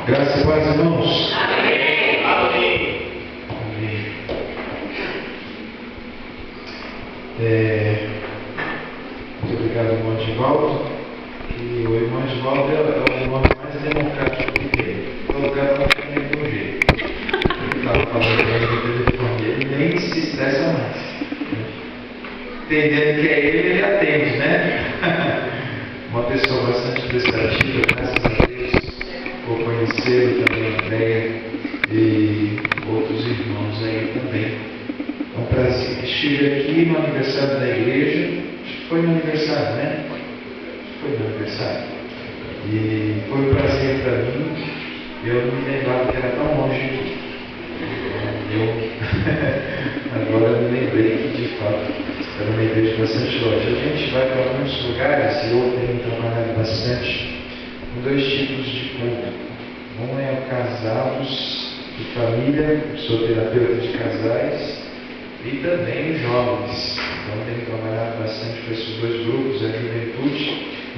Graças e paz, irmãos. Amém. Amém. Amém. Muito obrigado, irmão Edivaldo. E o irmão Edivaldo é o irmão mais democrático que tem. Todo lugar não tem nem de um jeito. Ele estava falando no telefone, ele nem se estressa mais. Entendendo que é ele atende, né? Uma pessoa bastante prestativa, graças a Deus, por conhecê-lo também, Andréia e outros irmãos aí também. É um prazer. Estive aqui no aniversário da igreja, acho que foi no aniversário, né? Foi no aniversário. E foi um prazer para mim. Eu não me lembrava que era tão longe aqui. Agora eu me lembrei que de fato era uma igreja bastante longe. A gente vai para muitos lugares e eu tenho trabalhado bastante com dois tipos de público. Um é o casados de família, sou terapeuta de casais, e também os jovens. Então tenho trabalhado bastante com esses dois grupos, a juventude,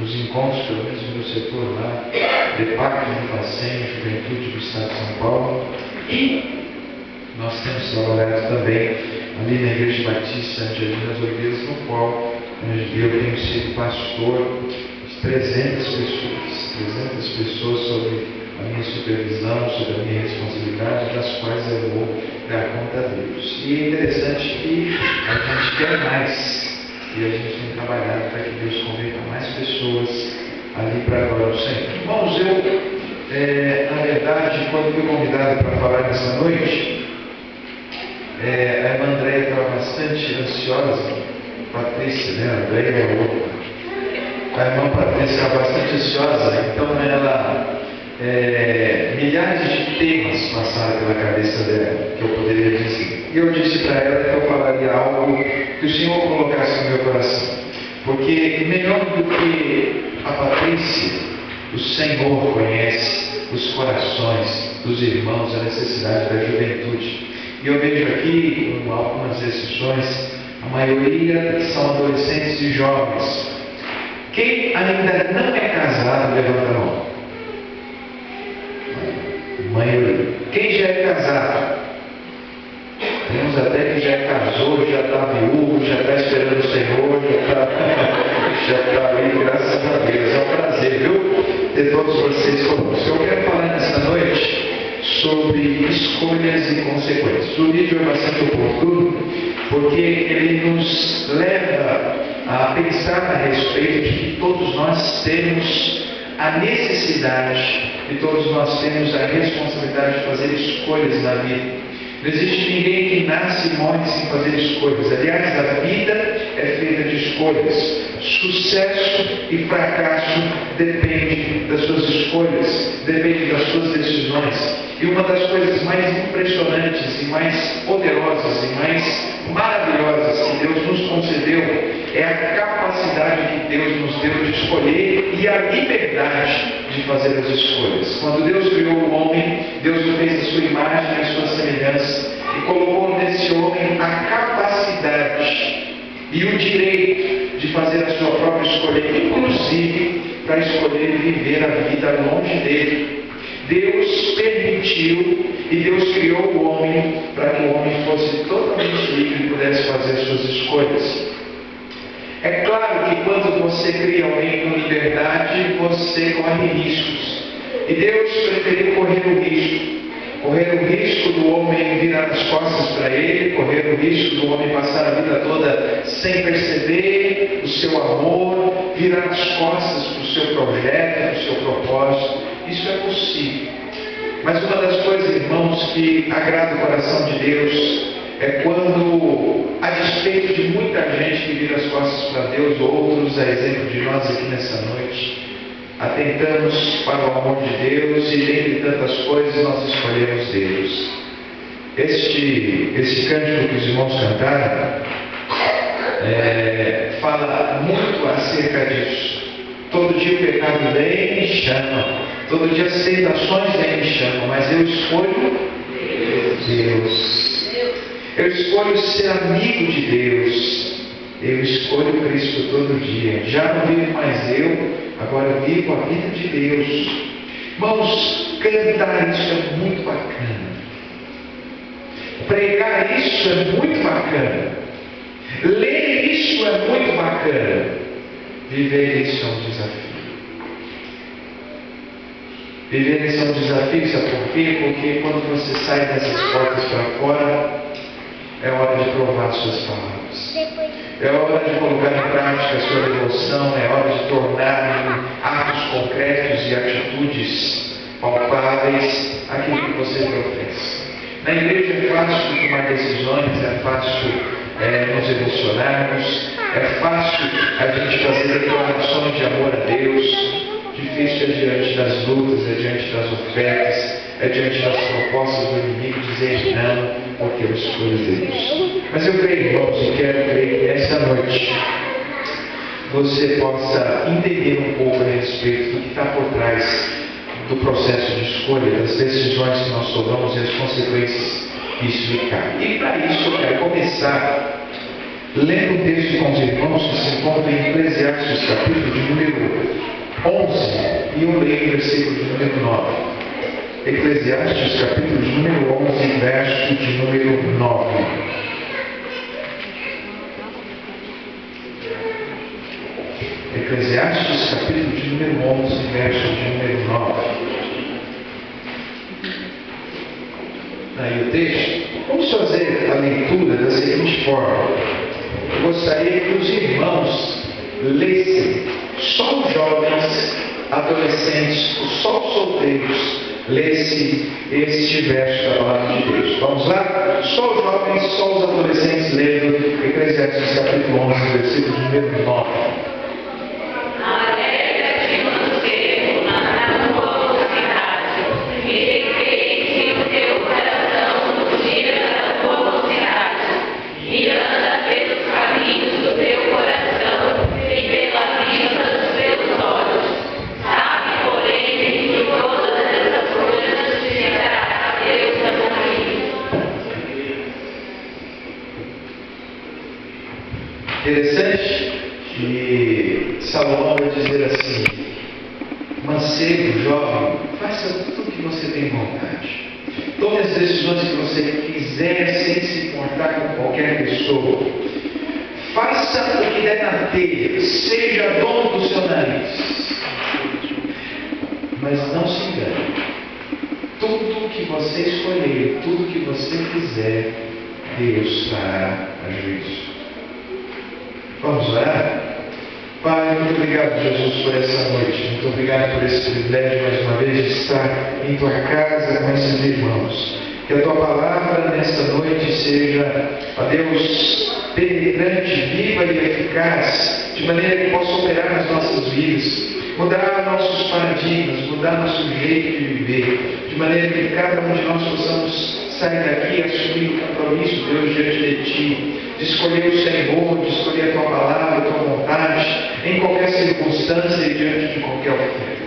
nos encontros, pelo menos no meu setor lá, DEPAC, no Bacen, Juventude do Estado de São Paulo. E nós temos trabalhado também ali na Igreja Batista Angelina das Oliveiras, no qual eu tenho sido pastor de 300 pessoas sob a minha supervisão, sob a minha responsabilidade, das quais eu vou dar conta deles. E é interessante que a gente quer mais, e a gente tem trabalhado para que Deus converta mais pessoas ali para a glória do Senhor. Irmãos, na verdade, quando fui convidado para falar nessa noite, a irmã Andréia estava bastante ansiosa, Patrícia, né? A Andréia é outra. A irmã Patrícia estava bastante ansiosa, então ela, milhares de temas passaram pela cabeça dela, que eu poderia dizer. E eu disse para ela que eu falaria algo que o Senhor colocasse no meu coração. Porque melhor do que a Patrícia, o Senhor conhece os corações dos irmãos, a necessidade da juventude. E eu vejo aqui, com algumas exceções, a maioria são adolescentes e jovens. Quem ainda não é casado, levanta a mão. A maioria. Quem já é casado? Temos até que já casou, já está viúvo, já está esperando o Senhor, já está aí, graças a Deus. É um prazer, viu? Ter todos vocês conosco. Eu quero falar nessa noite sobre escolhas e consequências. O vídeo é bastante oportuno porque ele nos leva a pensar a respeito de que todos nós temos a necessidade e todos nós temos a responsabilidade de fazer escolhas na vida. Não existe ninguém que nasce e morre sem fazer escolhas. Aliás, a vida é feita de escolhas. Sucesso e fracasso depende das suas escolhas, depende das suas decisões. E uma das coisas mais impressionantes e mais poderosas e mais maravilhosas que Deus nos concedeu é a capacidade que Deus nos deu de escolher e a liberdade de fazer as escolhas. Quando Deus criou o homem, Deus o fez a sua imagem e a sua semelhança e colocou nesse homem a capacidade e o direito de fazer a sua própria escolha, inclusive para escolher viver a vida longe dele. Deus permitiu e Deus criou o homem para que o homem fosse totalmente livre e pudesse fazer as suas escolhas. É claro que quando você cria alguém com liberdade, você corre riscos. E Deus preferiu correr o risco do homem virar as costas para ele, correr o risco do homem passar a vida toda sem perceber o seu amor, virar as costas para o seu projeto, para o seu propósito. Isso é possível. Mas uma das coisas, irmãos, que agrada o coração de Deus é quando, a despeito de muita gente que vira as costas para Deus, outros, a exemplo de nós aqui nessa noite, atentamos para o amor de Deus e, dentre tantas coisas, nós escolhemos Deus. Este cântico que os irmãos cantaram fala muito acerca disso. Todo dia o pecado vem e me chama, todo dia as tentações vêm e me chamam, mas eu escolho Deus. Eu escolho ser amigo de Deus. Eu escolho Cristo todo dia. Já não vivo mais eu, agora eu vivo a vida de Deus. Irmãos, cantar isso é muito bacana. Pregar isso é muito bacana. Ler isso é muito bacana. Viver isso é um desafio. Viver isso é um desafio, sabe por quê? Porque quando você sai dessas portas para fora, é hora de provar suas palavras. É hora de colocar em prática a sua devoção, é hora de tornar em atos concretos e atitudes palpáveis aquilo que você professa. Na igreja é fácil tomar decisões, é fácil nos emocionarmos, é fácil a gente fazer declarações de amor a Deus. Difícil é diante das lutas, é diante das ofertas, é diante das propostas do inimigo dizer não, porque eu escolho Deus. Mas eu creio, irmãos, e quero crer que nessa noite você possa entender um pouco a respeito do que está por trás do processo de escolha, das decisões que nós tomamos e as consequências que isso implica. E para isso eu quero começar lendo um texto com os irmãos que se encontra em Eclesiastes, capítulo de número 11, e eu leio o versículo de número 9. Eclesiastes, capítulo de número 11, verso de número 9. Eclesiastes, capítulo de número 11, verso de número 9. Aí o texto. Vamos fazer a leitura da seguinte forma. Eu gostaria que os irmãos lessem, só os jovens, adolescentes, só os solteiros, lessem este verso da palavra de Deus. Vamos lá? Só os jovens, só os adolescentes lendo Eclesiastes capítulo 11, versículo de número 9. Interessante que Salomão vai dizer assim: mancebo, jovem, faça tudo o que você tem vontade. Tome as decisões que você quiser sem se importar com qualquer pessoa. Faça o que der na telha, seja dono do seu nariz. Mas não se engane. Tudo que você escolher, tudo que você fizer, Deus fará a juízo. Vamos orar? Pai, muito obrigado, Jesus, por essa noite. Muito obrigado por esse privilégio, mais uma vez, de estar em tua casa com esses irmãos. Que a tua palavra nesta noite seja, ó Deus, penetrante, viva e eficaz, de maneira que possa operar nas nossas vidas, mudar nossos paradigmas, mudar nosso jeito de viver, de maneira que cada um de nós possamos sair daqui e assumir o compromisso, Deus, diante de Ti, de escolher o Senhor, de escolher a Tua palavra, a Tua vontade, em qualquer circunstância e diante de qualquer oferta.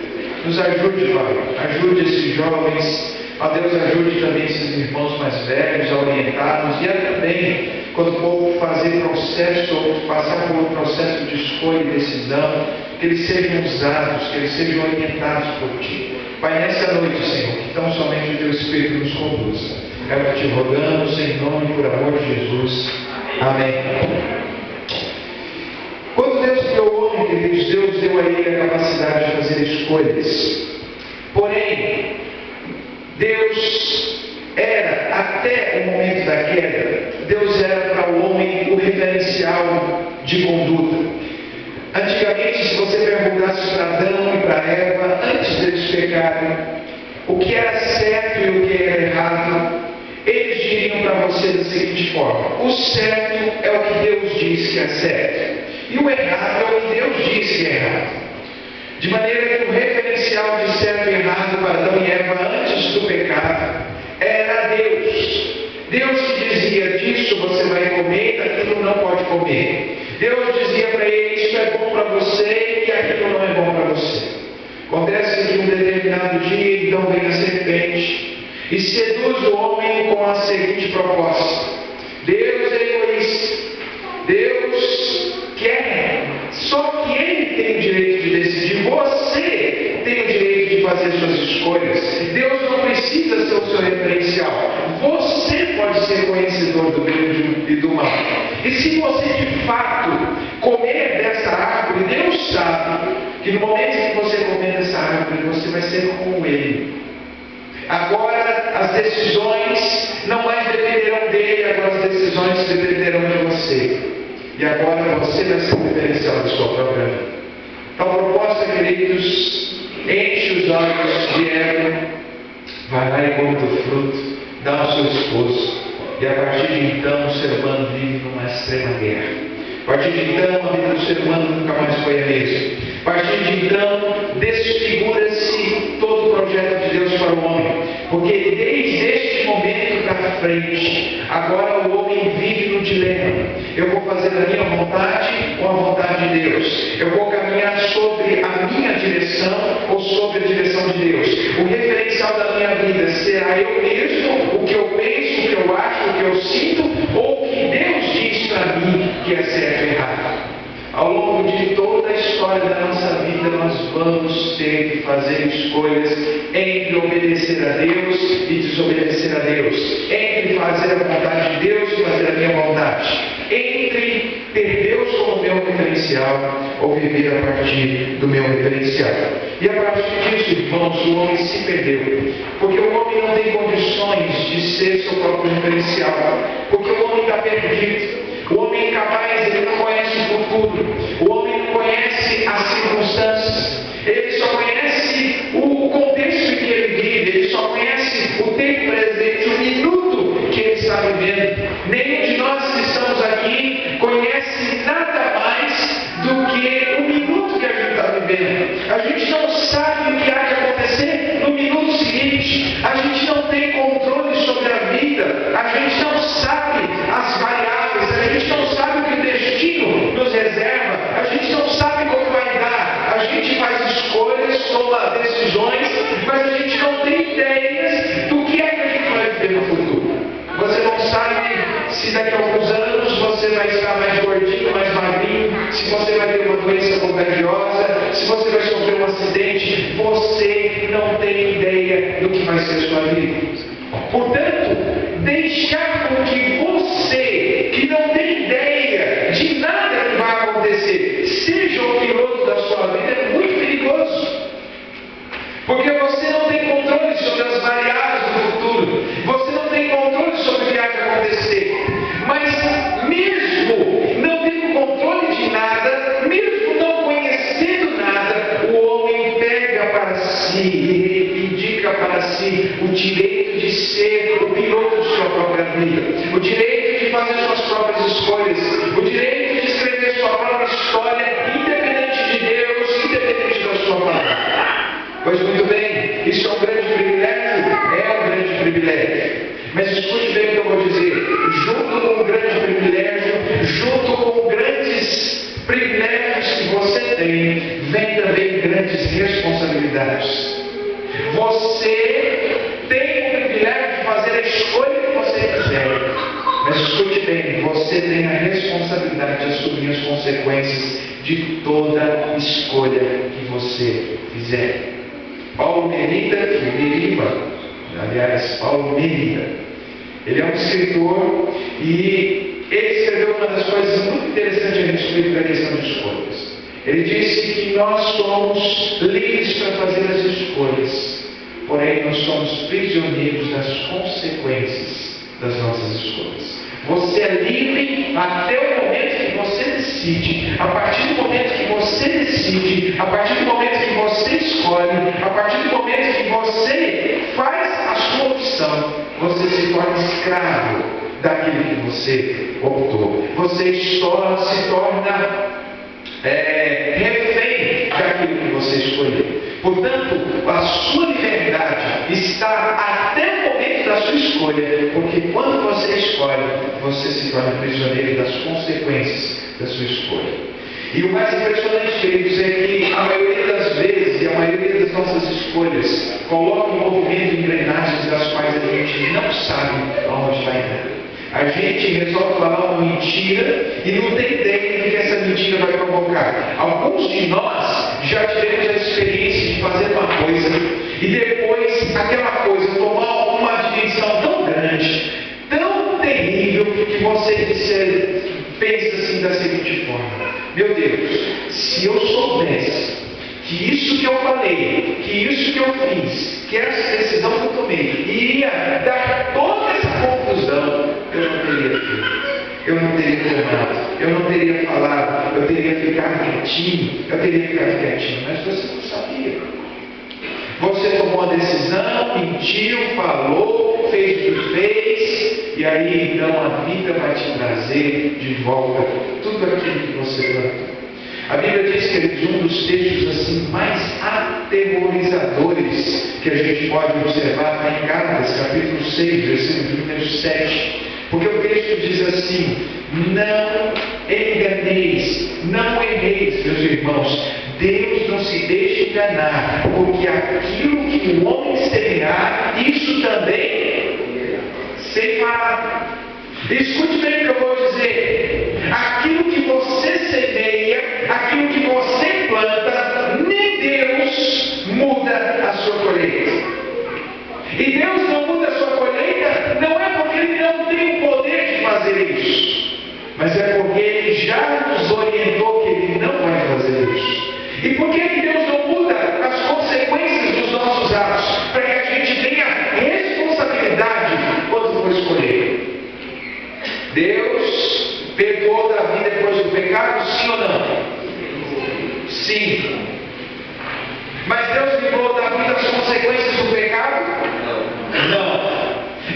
Nos ajude, Pai, ajude esses jovens, ó Deus, ajude também esses irmãos mais velhos a orientá-los e a também, quando for fazer processo, ou passar por um processo de escolha e decisão, que eles sejam usados, que eles sejam orientados por Ti. Pai, nessa noite, Senhor, que tão somente o Teu Espírito nos conduza. É o que te rogamos em nome e por amor de Jesus. Amém. Quando Deus criou o homem, queridos, Deus deu a ele a capacidade de fazer escolhas. Porém, Deus era, até o momento da queda, Deus era para o homem o referencial de conduta. Antigamente, se você perguntasse para Adão e para Eva, antes deles pecarem, o que era certo e o que era errado, eles diriam para você da seguinte forma: o certo é o que Deus diz que é certo, e o errado é o que Deus diz que é errado. De maneira que o referencial de certo e errado para Adão e Eva antes do pecado era Deus. Deus que dizia: disso você vai comer, daquilo não pode comer. Deus dizia para ele: isso é bom para você e aquilo não é bom para você. Acontece que um determinado dia, então, vem a serpente e seduz o homem com a seguinte proposta: Deus é egoísta, Deus quer, só que Ele tem o direito de decidir, você tem o direito de de fazer suas escolhas. Deus não precisa ser o seu referencial. Você pode ser conhecedor do bem e do mal. E se você de fato comer dessa árvore, Deus sabe que no momento que você comer dessa árvore, você vai ser como Ele. Agora as decisões não mais dependerão dele, agora as decisões dependerão de você. E agora você vai ser o referencial da sua própria vida. Então a proposta, queridos, enche os olhos de Eva, vai lá e come do fruto, dá ao seu esposo. E a partir de então o ser humano vive numa extrema guerra. A partir de então a vida do ser humano nunca mais foi a mesma. A partir de então desfigura-se todo o projeto de Deus para o homem. Porque desde este momento para frente, agora o homem vive no dilema. Eu vou fazer a minha vontade ou a vontade de Deus? Eu vou caminhar sobre a minha direção ou sobre a direção de Deus? O referencial da minha vida será eu mesmo, o que eu penso, o que eu acho, o que eu sinto, ou o que Deus diz para mim que é certo e errado? Ao longo de toda a história da nossa vida, nós vamos ter que fazer escolhas entre obedecer a Deus e desobedecer a Deus, entre fazer a vontade de Deus e fazer a minha vontade, entre ter Deus como meu referencial ou viver a partir do meu referencial. E a partir disso, irmãos, o homem se perdeu, porque o homem não tem condições de ser seu próprio referencial, porque o homem está perdido. O homem incapaz, ele não conhece o futuro. O homem não conhece as circunstâncias. Ele só conhece o contexto em que ele vive. Ele só conhece o tempo presente, o minuto que ele está vivendo. Nenhum de nós que estamos aqui conhece nada mais do que o minuto que a gente está vivendo. A gente não sabe o que há de acontecer no minuto seguinte. A gente não tem controle sobre a vida. A gente não sabe as variáveis. A gente não sabe o que o destino nos reserva. A gente não sabe como vai dar. A gente faz escolhas, toma decisões, mas a gente não tem ideias do que é que a gente vai viver no futuro. Você não sabe se daqui a alguns anos você vai estar mais gordinho, mais magrinho, se você vai ter uma doença contagiosa, se você vai sofrer um acidente. Você não tem ideia do que vai ser a sua vida. Portanto, deixar com que você, que não tem ideia de nada que vai acontecer, seja o piloto da sua vida, é muito perigoso. Porque você não tem controle sobre as variáveis do futuro. Você não tem controle sobre o que há de acontecer. Mas mesmo não tendo controle de nada, mesmo não conhecendo nada, o homem pega para si e reivindica para si o direito de ser o piloto de sua própria vida, o direito de fazer suas próprias escolhas, o direito de escrever sua própria história, independente de Deus, independente da sua palavra. Pois muito bem, isso é um grande privilégio? É um grande privilégio. Mas escute bem o que eu vou dizer. Junto com o grande privilégio, junto com grandes privilégios que você tem, vem também grandes responsabilidades. Você tem o privilégio de fazer a escolha que você quiser. Mas escute bem, você tem a responsabilidade de assumir as consequências de toda escolha que você fizer. Paulo Merida, Paulo Merida, ele é um escritor e ele escreveu uma das coisas muito interessantes a respeito da questão de escolhas. Ele disse que nós somos livres para fazer as escolhas, porém nós somos prisioneiros das consequências das nossas escolhas. Você é livre até o momento que você decide. A partir do momento que você decide, a partir do momento que você escolhe, a partir do momento que você faz a sua opção, você se torna escravo daquilo que você optou. Você se torna refém daquilo que você escolheu. Portanto, a sua liberdade está até o momento da sua escolha, porque quando você escolhe, você se torna prisioneiro das consequências da sua escolha. E o mais impressionante, queridos, é que a maioria das vezes e a maioria das nossas escolhas coloca em movimento engrenagens das quais a gente não sabe aonde vai entrar. A gente resolve falar uma mentira e não tem ideia do que essa mentira vai provocar. Alguns de nós já tivemos a experiência de fazer uma coisa E depois aquela coisa tomar uma dimensão tão grande, tão terrível, que você pensa assim da seguinte forma: meu Deus, se eu soubesse que isso que eu falei, que isso que eu fiz, que essa decisão que eu tomei iria dar toda essa confusão, eu não teria feito. Eu não teria tomado, eu não teria falado, eu teria ficado quietinho, mas você não sabia. Você tomou a decisão, mentiu, falou, fez o que fez, e aí então a vida vai te trazer de volta tudo aquilo que você plantou. A Bíblia diz, queridos, um dos textos assim mais aterrorizadores que a gente pode observar está em Gálatas, capítulo 6, versículo número 7. Porque o texto diz assim: não enganeis, não erreis, meus irmãos. Deus não se deixa enganar, porque aquilo que o homem semear, isso também ceifará. Escute bem o que eu vou dizer: aquilo que você semeia, aquilo que você planta, nem Deus muda a sua colheita. E Deus não muda a sua colheita, não é porque Ele não tem o poder de fazer isso, mas é porque Ele já nos orientou que Ele não vai fazer isso. E por que Deus não muda as consequências dos nossos atos? Para que a gente tenha responsabilidade quando for escolher. Deus perdoou Davi depois do pecado, sim ou não? Sim. Mas Deus livrou Davi das consequências do pecado? Não.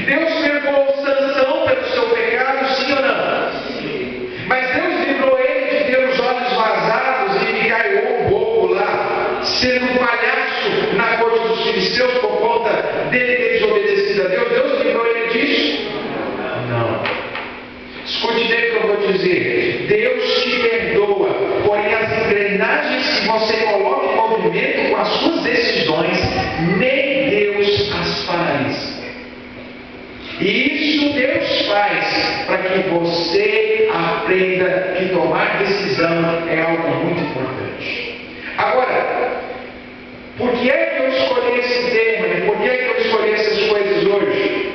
Deus perdoou Sansão pelo seu pecado, sim ou não? Sim. Mas Deus livrou ele de ter os olhos vazados e ficar um bobo lá, sendo um palhaço na corte dos filisteus por conta dele ter desobedecido a Deus? Deus livrou ele disso? Não. Escute bem o que eu vou dizer: Deus te perdoa, porém as engrenagens que você coloca em movimento com as suas decisões, nem Deus as paralisa. E isso Deus faz para que você aprenda que tomar decisão é algo muito importante. Agora, por que é que eu escolhi esse tema? E por que é que eu escolhi essas coisas hoje?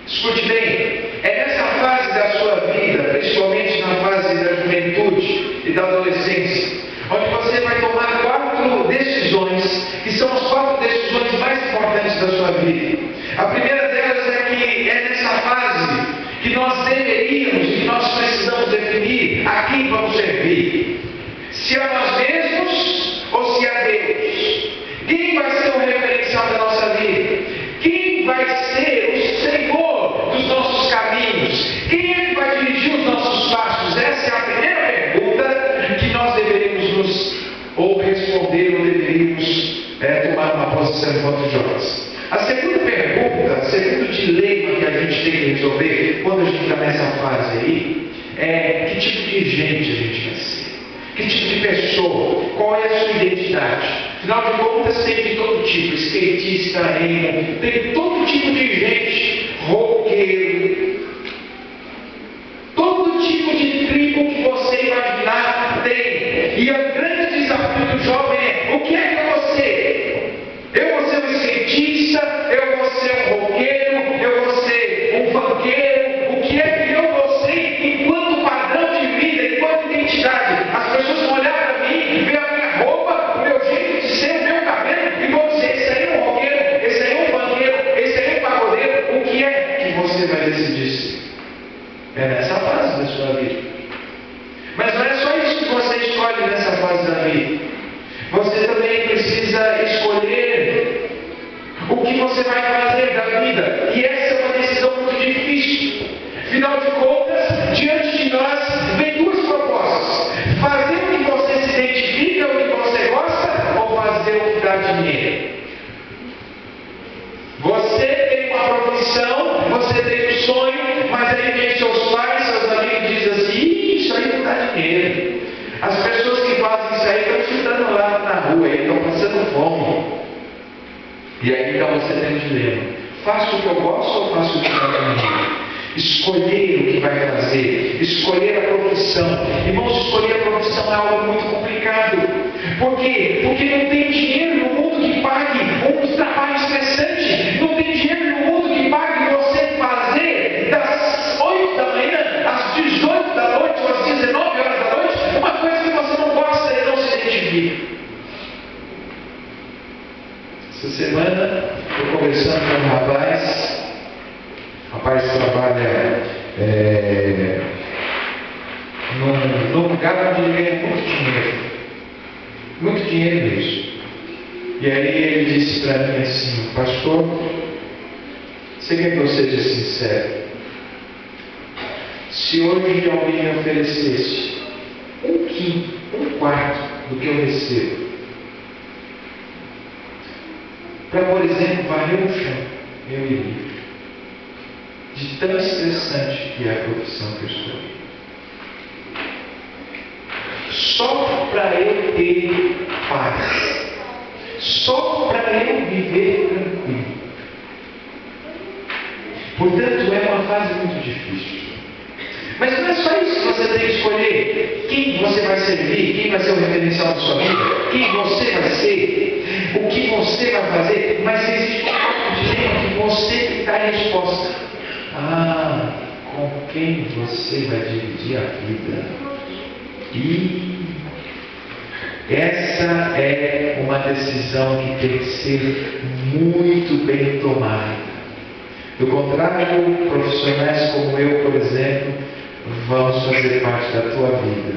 Escute bem, é nessa fase da sua vida, principalmente na fase da juventude e da adolescência, onde você vai tomar 4 decisões, que são as 4 decisões mais importantes da sua vida. A primeira delas é que é nessa fase que nós deveríamos e nós precisamos definir a quem vamos servir. Se a nós mesmos ou se a Deus. Quem vai ser o referencial da nossa vida? Quem vai ser o Senhor dos nossos caminhos? Quem é que vai dirigir os nossos passos? Essa é a primeira pergunta que nós deveríamos nos responder ou deveríamos tomar uma posição enquanto jovens. A segunda pergunta, o segundo dilema que a gente tem que resolver quando a gente está nessa fase aí, é que tipo de gente a gente vai ser? Que tipo de pessoa? Qual é a sua identidade? Afinal de contas, tem de todo tipo: skatista, emo, tem todo tipo de gente, roqueiro, todo tipo de tribo que você imaginar tem. E o grande desafio do jovem é: o que é que eu vou ser? Eu vou ser um skatista, eu vou ser um roqueiro, eu vou ser um funkeiro. O que é que eu vou ser enquanto padrão de vida, enquanto identidade? As pessoas vão olhar para mim, ver a minha roupa, o meu jeito de ser, o meu cabelo, e vão dizer: esse aí é um roqueiro, esse aí é um funkeiro, esse aí é um pagodeiro. O que é que você vai decidir ser? É nessa fase da sua vida. Mas não é só isso que você escolhe nessa fase da vida. Você também precisa escolher o que você vai fazer da vida. E essa é uma decisão muito difícil. Afinal de contas, diante de nós vem 2 propostas: fazer o que você se identifica, o que você gosta, ou fazer o que dá dinheiro. Você tem uma profissão, você tem um sonho, mas aí vem seus pais, seus amigos dizem assim: isso aí não dá dinheiro. As pessoas que fazem isso aí estão chutando lá na rua, estão passando fome. E aí então você tem um dilema: faço o que eu gosto ou faço o que dá dinheiro? Escolher o que vai fazer, escolher a profissão. Irmãos, escolher a profissão é algo muito complicado. Por quê? Porque não tem dinheiro no mundo que pague um dinheiro nisso. E aí ele disse para mim assim: pastor, você quer que eu seja sincero? Se hoje alguém me oferecesse um quinto, um quarto do que eu recebo, para, por exemplo, varrer o chão, eu iria. De tão estressante que é a profissão que eu estou. Só para eu ter paz. Só para eu viver tranquilo. Portanto, é uma fase muito difícil. Mas não é só isso que você tem que escolher. Quem você vai servir, quem vai ser o referencial da sua vida, quem você vai ser, o que você vai fazer. Mas existe um fato dilema que você tem que dar a resposta. Com quem você vai dividir a vida? E essa é uma decisão que tem que ser muito bem tomada. Do contrário, profissionais como eu, por exemplo, vamos fazer parte da tua vida,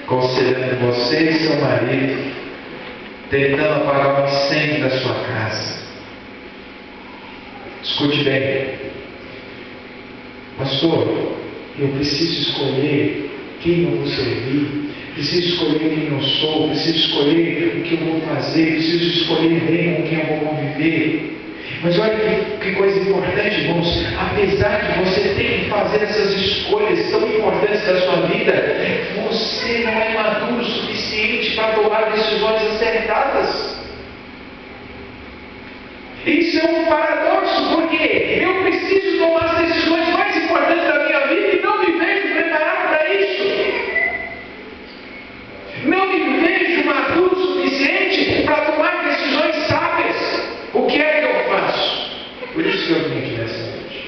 considerando você e seu marido, tentando apagar o incêndio da sua casa. Escute bem, pastor, eu preciso escolher quem eu vou servir, preciso escolher quem eu sou, preciso escolher o que eu vou fazer, preciso escolher bem com quem eu vou conviver. Mas olha que coisa importante, irmãos. Apesar de você ter que fazer essas escolhas tão importantes da sua vida, você não é maduro o suficiente para tomar decisões acertadas. Isso é um paradoxo, porque eu preciso tomar as decisões mais importantes da minha vida e não me vejo preparado para isso. Não me vejo maduro o suficiente para tomar decisões sábias. O que é que eu faço? Por isso que eu vim aqui nessa noite.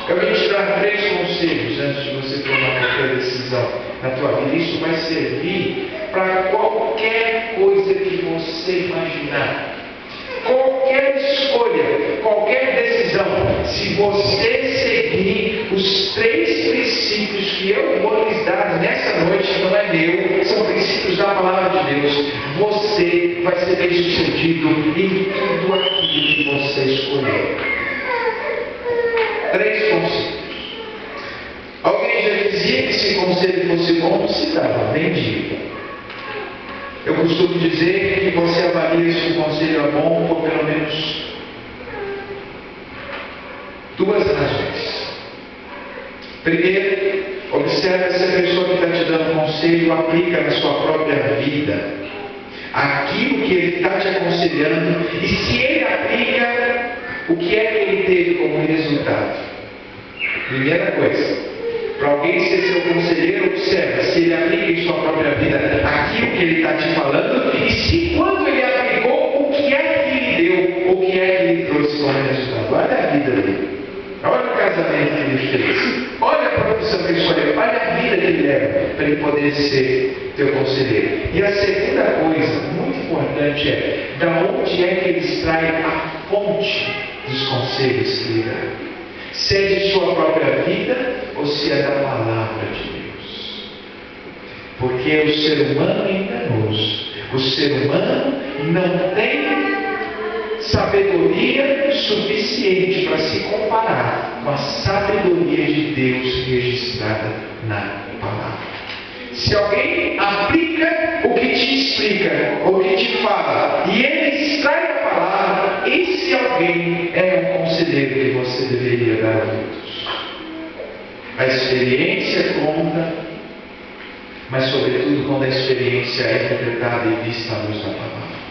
Eu vim te dar 3 conselhos antes de você tomar qualquer decisão na tua vida. Isso vai servir para qualquer coisa que você imaginar. Qualquer escolha, qualquer decisão, se você seguir os 3 princípios que eu vou lhes dar nessa noite, não é meu, são princípios da palavra de Deus, você vai ser bem sucedido em tudo aquilo que você escolher. 3 conselhos. Alguém já dizia que se conselho fosse bom, não se dava, vendia. Eu costumo dizer que você avalia se o conselho é bom por pelo menos 2 razões. Primeiro, observe se a pessoa que está te dando conselho aplica na sua própria vida aquilo que ele está te aconselhando, e se ele aplica, o que é que ele teve como resultado. Primeira coisa, para alguém ser seu conselheiro, observe se ele aplica em sua própria vida aquilo que ele está te falando, e se quando ele aplicou, o que é que ele deu, o que é que ele trouxe como resultado. Olha a vida dele, olha o casamento que ele fez, olha a profissão que ele escolheu, olha a vida que ele leva para ele poder ser teu conselheiro. E a segunda coisa muito importante é da onde é que ele extrai a fonte dos conselhos que ele dá. Se é de sua própria vida ou se é da palavra de Deus. Porque o ser humano é enganoso. O ser humano não tem sabedoria suficiente para se comparar com a sabedoria de Deus registrada na palavra. Se alguém aplica o que te explica, o que te fala, e ele extrai a palavra, esse alguém é um conselheiro que você deveria dar ouvidos. A experiência conta, mas sobretudo quando a experiência é interpretada e vista à luz da palavra.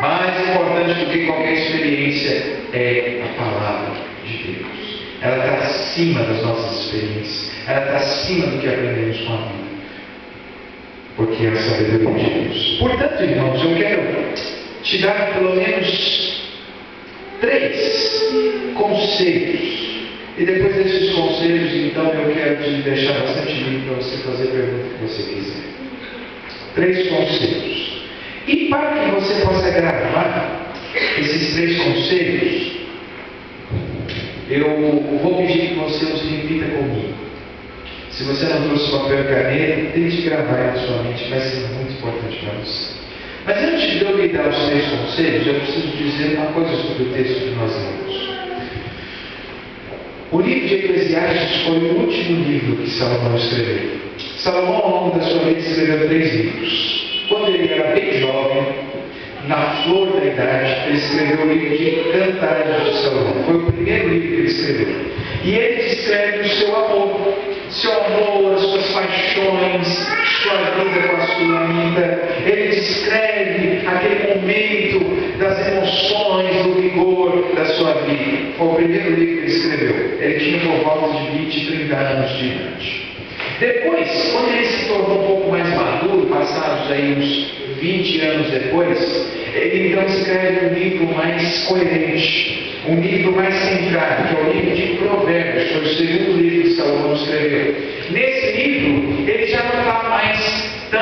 Mais importante do que qualquer experiência é a palavra de Deus. Ela está acima das nossas experiências, ela está acima do que aprendemos com a vida. Porque é a sabedoria de Deus. Portanto, irmãos, eu quero te dar pelo menos 3 conselhos. E depois desses conselhos, então, eu quero te deixar bastante livre para você fazer a pergunta que você quiser. 3 conselhos. E para que você possa gravar esses 3 conselhos, eu vou pedir que você os repita comigo. Se você não trouxe papel e caneta, tente gravar aí na sua mente, vai ser muito importante para você. Mas antes de eu lhe dar os 3 conselhos, eu preciso dizer uma coisa sobre o texto que nós lemos. O livro de Eclesiastes foi o último livro que Salomão escreveu. Salomão, ao longo da sua vida, escreveu 3 livros. Quando ele era bem jovem, na flor da idade, ele escreveu o livro de Cantares de Salomão. Foi o primeiro livro que ele escreveu. E ele descreve o seu amor, as suas paixões, sua vida com a Sulamita. Ele descreve aquele momento das emoções, do vigor da sua vida. Foi o primeiro livro que ele escreveu. Ele tinha por volta de 20, 30 anos de idade. Depois, quando ele se tornou um pouco mais maduro, passados aí uns 20 anos depois, ele então escreve um livro mais coerente, um livro mais centrado, que é o livro de Provérbios. Foi o segundo livro que Salomão escreveu. Nesse livro, ele já não está mais tão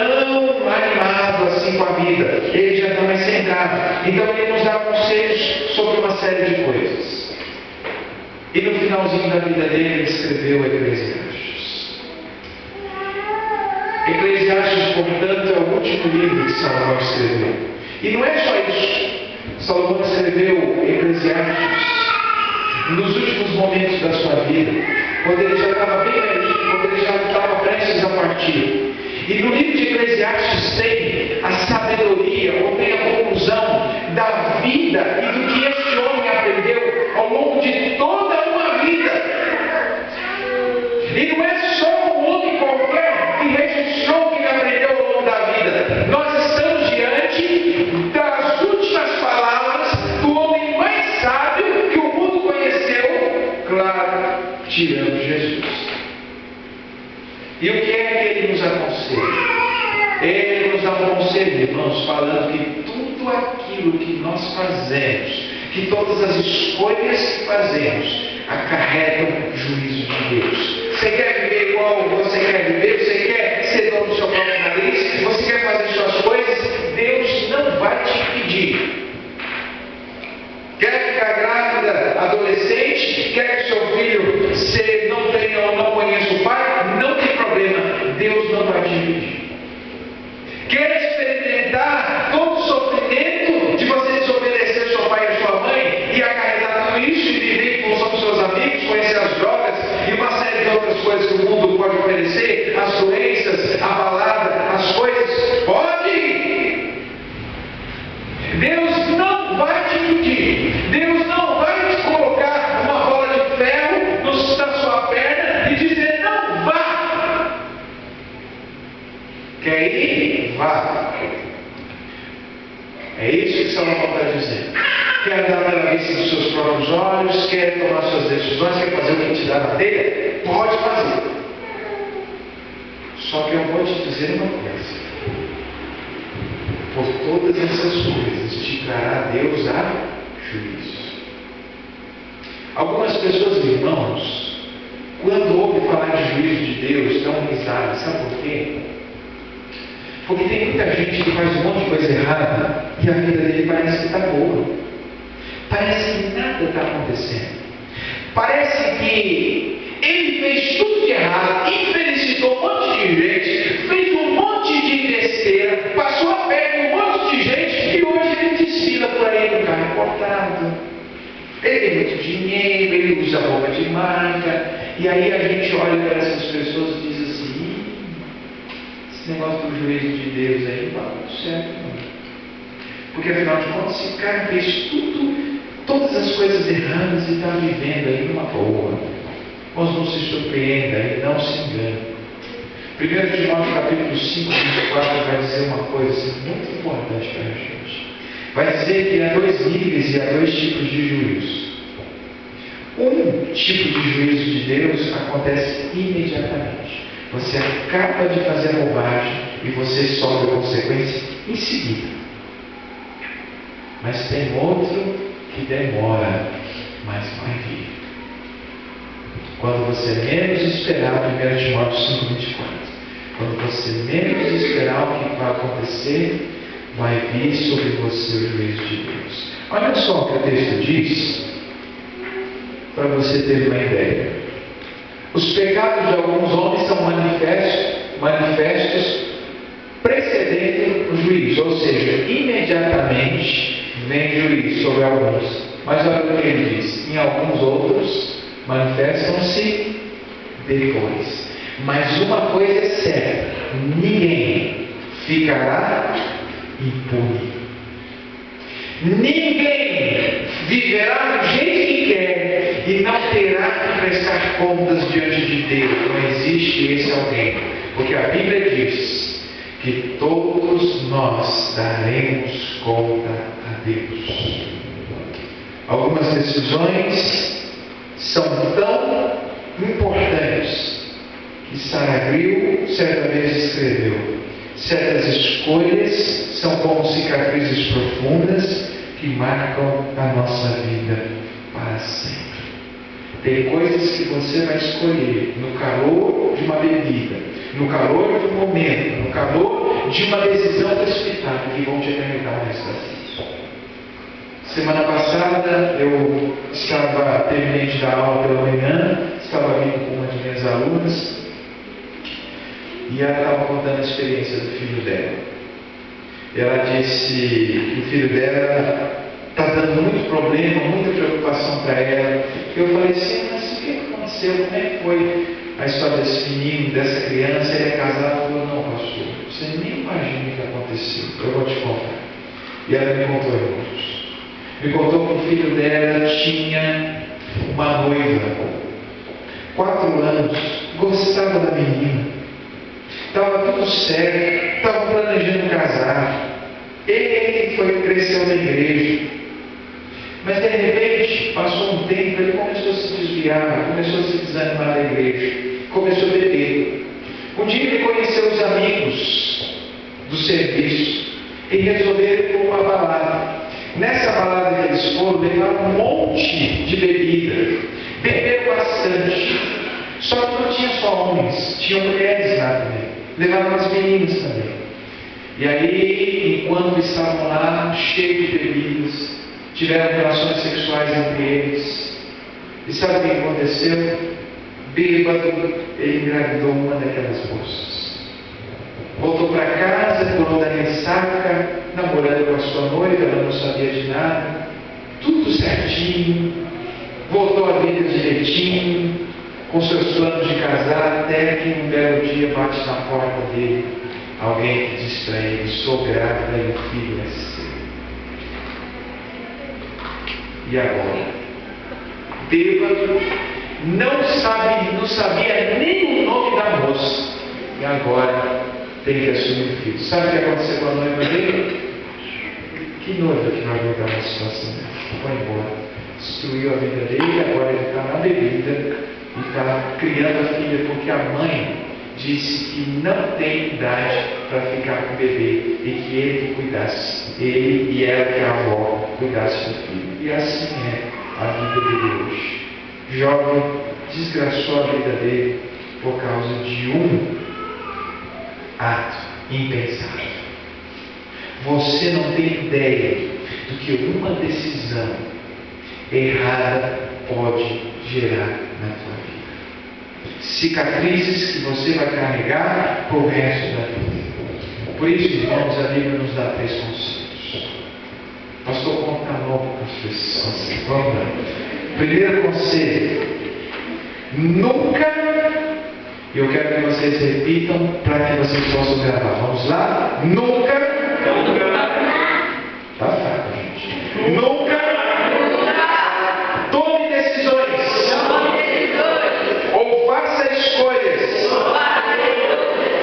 animado assim com a vida, ele já está mais centrado. Então ele nos dá conselhos sobre uma série de coisas. E no finalzinho da vida dele, ele escreveu Eclesiastes. Eclesiastes, portanto, é o último livro que Salomão escreveu. E não é só isso. Salomão escreveu Eclesiastes nos últimos momentos da sua vida, quando ele já estava bem velho, quando ele já estava prestes a partir. E no livro de Eclesiastes tem a sabedoria, ou tem a conclusão da vida e do que este homem aprendeu ao longo de toda uma vida. E não é só um homem qualquer que registrou o que ele aprendeu ao longo da vida. Nós estamos diante das últimas palavras do homem mais sábio que o mundo conheceu, claro, tirando Jesus. E o que é que ele nos aconselha? Ele nos dá um conselho, irmãos, falando que tudo aquilo que nós fazemos, que todas as escolhas que fazemos, acarretam o juízo de Deus. Você quer viver igual você quer viver? Você quer ser dono do seu próprio nariz? Você quer fazer suas coisas? Deus não vai te impedir. Quer ficar grávida, adolescente? Quer que seu filho não tenha ou não conheça o pai? Não tem problema. Deus não vai te impedir. Quer experimentar todo o sofrimento de você desobedecer seu pai e sua mãe e acarretar tudo isso e viver em função dos seus amigos, conhecer as drogas e uma série de outras coisas que o mundo pode oferecer, as doenças, a balada, as coisas? Pode! Deus não vai te impedir. Deus não vai te colocar uma bola de ferro na sua perna e dizer: não vá. Quer ir? Vá. É isso que Salomão está dizendo. Quer andar pela vista dos seus próprios olhos, quer tomar suas decisões, quer fazer o que te dá na telha? Pode fazer. Só que eu vou te dizer uma coisa. Por todas essas coisas te trará Deus a juízo. Algumas pessoas, irmãos, quando ouvem falar de juízo de Deus, dão risada. Sabe por quê? Porque tem muita gente que faz um monte de coisa errada e a vida dele parece que está boa. Parece que nada está acontecendo. Parece que ele fez tudo de errado, infelicitou um monte de gente, fez um monte de besteira, passou a perna em um monte de gente e hoje ele desfila por aí no carro importado. Ele tem muito dinheiro, ele usa roupa de marca, e aí a gente olha para essas pessoas e diz assim: esse negócio do juízo de Deus aí não está muito certo, não. Porque afinal de contas, esse cara fez todas as coisas erradas e está vivendo aí numa boa. Mas não se surpreenda e não se engane. 1 Timóteo capítulo 5, 24 vai dizer uma coisa assim, muito importante para a gente. Vai dizer que há 2 níveis e há 2 tipos de juízo. Um tipo de juízo de Deus acontece imediatamente. Você acaba de fazer a bobagem e você sofre a consequência em seguida. Mas tem outro que demora, mas vai vir. Quando você menos esperar, 1 Timóteo 5,24. Quando você menos esperar o que vai acontecer, vai vir sobre você o juízo de Deus. Olha só o que o texto diz, para você ter uma ideia. Os pecados de alguns homens são manifestos precedendo o juízo, ou seja, nem juízo sobre alguns. Mas olha o que ele diz: em alguns outros manifestam-se depois. Mas uma coisa é certa: ninguém ficará impune. Ninguém viverá do jeito que quer e não terá que prestar contas diante de Deus. Não existe esse alguém. Porque a Bíblia diz que todos nós daremos conta a Deus. Algumas decisões são tão importantes que Sarah Grill certa vez escreveu: certas escolhas são como cicatrizes profundas que marcam a nossa vida para sempre. Tem coisas que você vai escolher no calor de uma bebida, no calor de um momento, no calor de uma decisão precipitada, que vão te atormentar o resto da vida. Semana passada eu terminei de dar aula pela manhã, estava vindo com uma de minhas alunas e ela estava contando a experiência do filho dela. Ela disse que o filho dela está dando muito problema, muita preocupação para ela. Eu falei assim: mas o que aconteceu? Como é que foi a história desse menino, dessa criança? Ele é casado? Ela falou: não, pastor, você nem imagina o que aconteceu, eu vou te contar. E ela me contou, irmãos. Me contou que o filho dela tinha uma noiva, 4 anos, gostava da menina, estava tudo certo, estava planejando casar. Ele cresceu na igreja, mas de repente, passou um tempo, ele começou a se desviar, começou a se desanimar da igreja, começou a beber. Um dia ele conheceu os amigos do serviço e resolveram ir para uma balada. Nessa balada que eles foram, levaram um monte de bebida, beberam bastante. Só que não tinha só homens, tinham mulheres lá também, levaram as meninas também. E aí, enquanto estavam lá, cheios de bebidas, tiveram relações sexuais entre eles. E sabe o que aconteceu? Bêbado, ele engravidou uma daquelas moças. Voltou para casa, curou da ressaca, namorando com a sua noiva, ela não sabia de nada, tudo certinho, voltou a vida direitinho, com seus planos de casar, até que um belo dia bate na porta dele alguém que diz para ele: sou grávida e o filho é seu. E agora? Bêbado, não sabia nem o nome da moça, e agora tem que assumir o filho. Sabe o que aconteceu com a noiva dele? Que noiva que vai aguentar uma situação dessa? Foi embora, destruiu a vida dele, e agora ele está na bebida e está criando a filha, porque a mãe disse que não tem idade para ficar com o bebê e que ele que cuidasse, ele e ela, que é a avó, cuidasse do filho. E assim é a vida dele hoje. Jovem desgraçou a vida dele por causa de um ato impensável. Você não tem ideia do que uma decisão errada pode gerar na tua vida. Cicatrizes que você vai carregar por resto da vida. Por isso, irmãos, a Bíblia nos dá 3 conselhos. Pastor, conta logo com os 3 conselhos. Vamos lá. Primeiro conselho: nunca. E eu quero que vocês repitam para que vocês possam gravar. Vamos lá? Nunca. Tá fraco, gente. Nunca. Tome decisões. Ou faça escolhas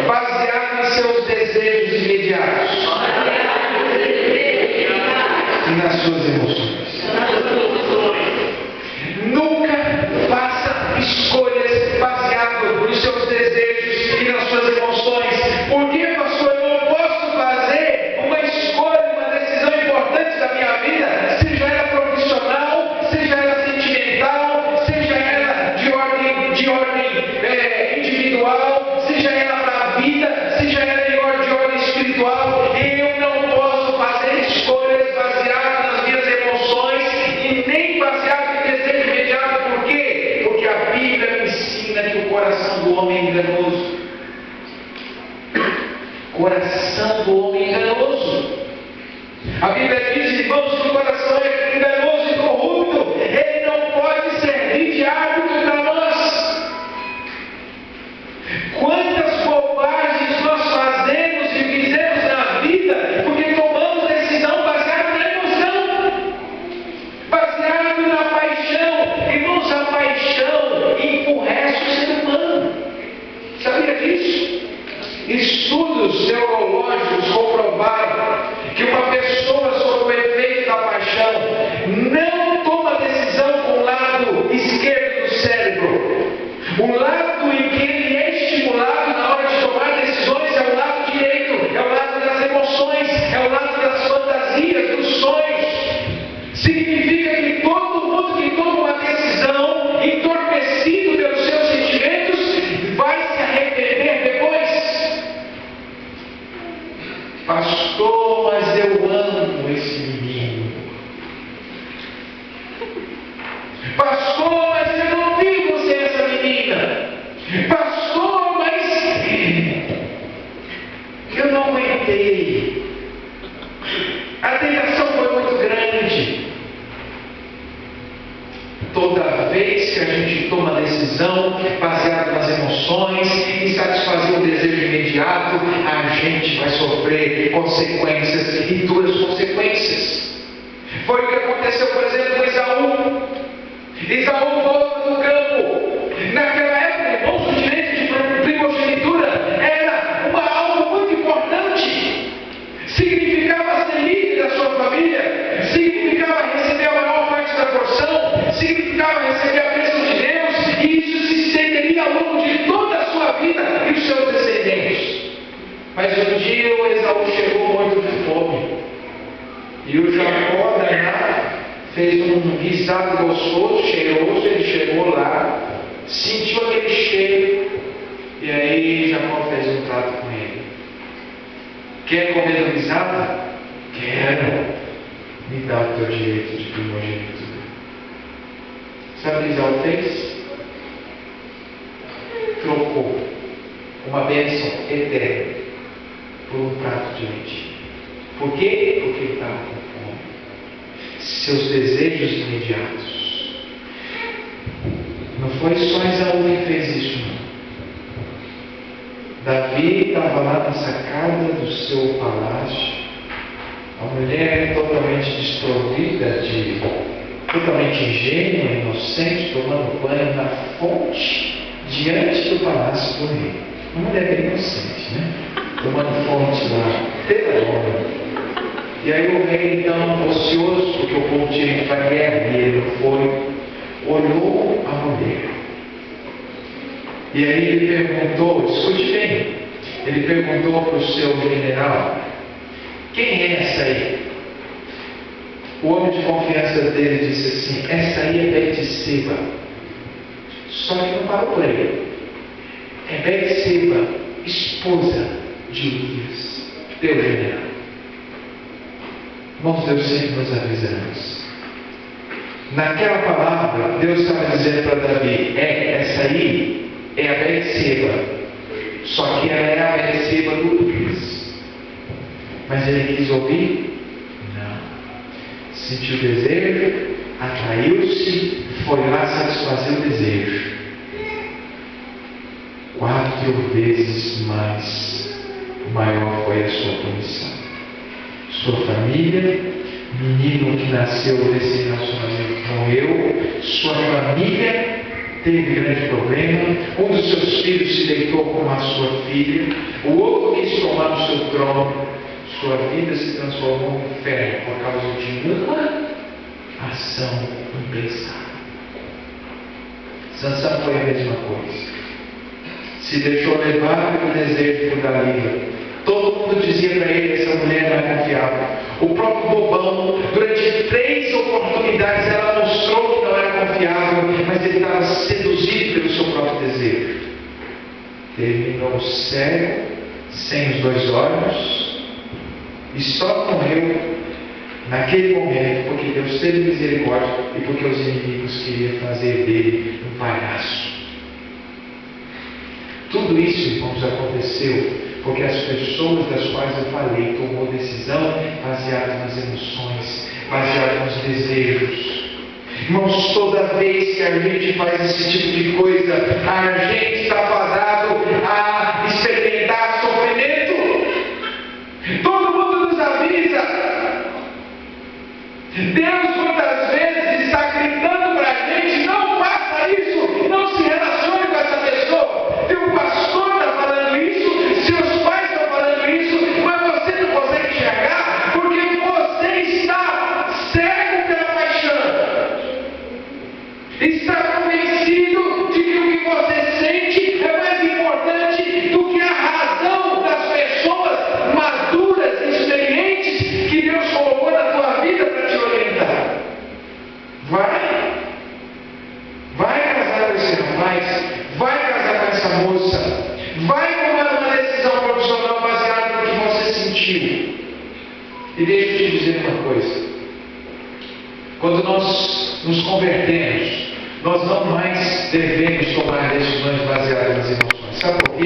baseadas em seus desejos imediatos e nas suas emoções. Nunca faça escolhas baseadas nos seus desejos e nas suas emoções. Por que, pastor, eu não posso fazer uma escolha, uma decisão importante da minha vida, seja ela profissional, seja ela sentimental, seja ela de ordem individual, seja ela para a vida, seja ela de ordem espiritual? Eu não posso fazer escolhas baseadas nas minhas emoções e nem baseadas em desejo imediato. Por quê? Porque a Bíblia me ensina que o coração do homem é enganoso. Coração do homem enganoso. A Bíblia diz, irmãos, que o coração pastor, mas eu amo esse menino. Pastor, mas eu não vivo sem essa menina. Pastor, mas eu não aguentei. A tentação foi muito grande. Toda vez que a gente toma decisão baseada nas emoções e satisfazer o desejo imediato, a gente vai sofrer consequências, e duras consequências. Foi o que aconteceu, por exemplo, com Esaú. Esaú volta do campo. Naquela época, irmãos, o direito de primogenitura era algo muito importante. Significava ser líder da sua família, significava receber a maior parte da porção, significava receber a bênção de Deus, e isso se estenderia ao longo de toda a sua vida e os seus descendentes. Mas um dia o Esaú chegou morto de fome, e o Jacó danado fez um guisado gostoso, cheiroso. Ele chegou lá, sentiu aquele cheiro, e aí Jacó fez um trato com ele. Quer comer do guisado? Quero. Me dá o teu direito de primogenitura. Sabe o que Esaú fez? Trocou uma bênção eterna por um prato de leite. Por quê? Porque ele estava com fome. Seus desejos imediatos. Não foi só Esaú que fez isso, não. Davi estava lá na sacada do seu palácio. A mulher totalmente desprovida, totalmente ingênua, inocente, tomando banho na fonte diante do palácio do rei. Uma mulher bem inocente, né? Tomando fonte lá, pela hora. E aí o rei, então, ocioso, porque o povo tinha ido para a guerra e ele não foi, olhou a mulher. E aí ele perguntou, escute bem, ele perguntou para o seu general: quem é essa aí? O homem de confiança dele disse assim: essa aí é Betseba. Só que não parou por aí. É Betseba, esposa de Urias, teu general. Irmãos, Deus sempre nos avisamos. Naquela palavra, Deus estava dizendo para Davi: essa aí é a Betseba. Só que ela é a Betseba do Urias. Mas ele quis ouvir? Não. Sentiu o desejo, atraiu-se, foi lá satisfazer o desejo. 4 vezes mais maior foi a sua punição. Sua família, menino que nasceu desse relacionamento morreu, sua família teve grande problema, um dos seus filhos se deitou com a sua filha, o outro quis tomar o seu trono, sua vida se transformou no inferno por causa de uma ação impensada. Sansão foi a mesma coisa. Se deixou levar pelo desejo por Dalila. Todo mundo dizia para ele: essa mulher não é confiável. O próprio bobão, durante 3 oportunidades, ela mostrou que não era confiável, mas ele estava seduzido pelo seu próprio desejo. Terminou cego, sem os 2 olhos, e só morreu naquele momento porque Deus teve misericórdia e porque os inimigos queriam fazer dele um palhaço. Tudo isso, irmãos, aconteceu porque as pessoas das quais eu falei tomou decisão baseada nas emoções, baseada nos desejos. Irmãos, toda vez que a gente faz esse tipo de coisa, a gente está fadado a experimentar sofrimento. Todo mundo nos avisa. Deus muitas vezes está gritando para a gente: não faça isso, não se relacione com essa pessoa. Teu pastor está falando isso, seus pais estão falando isso, mas você não consegue enxergar porque você está cego pela paixão. Está convencido de que o que você sente é mais importante do que a razão das pessoas maduras e experientes que Deus colocou na tua vida para te orientar. Vai casar com esse rapaz, vai casar com essa moça, vai tomar uma decisão profissional baseada no que você sentiu. E deixa eu te dizer uma coisa. Quando nós nos convertemos, nós não mais devemos tomar decisões baseadas nas emoções. Sabe por quê?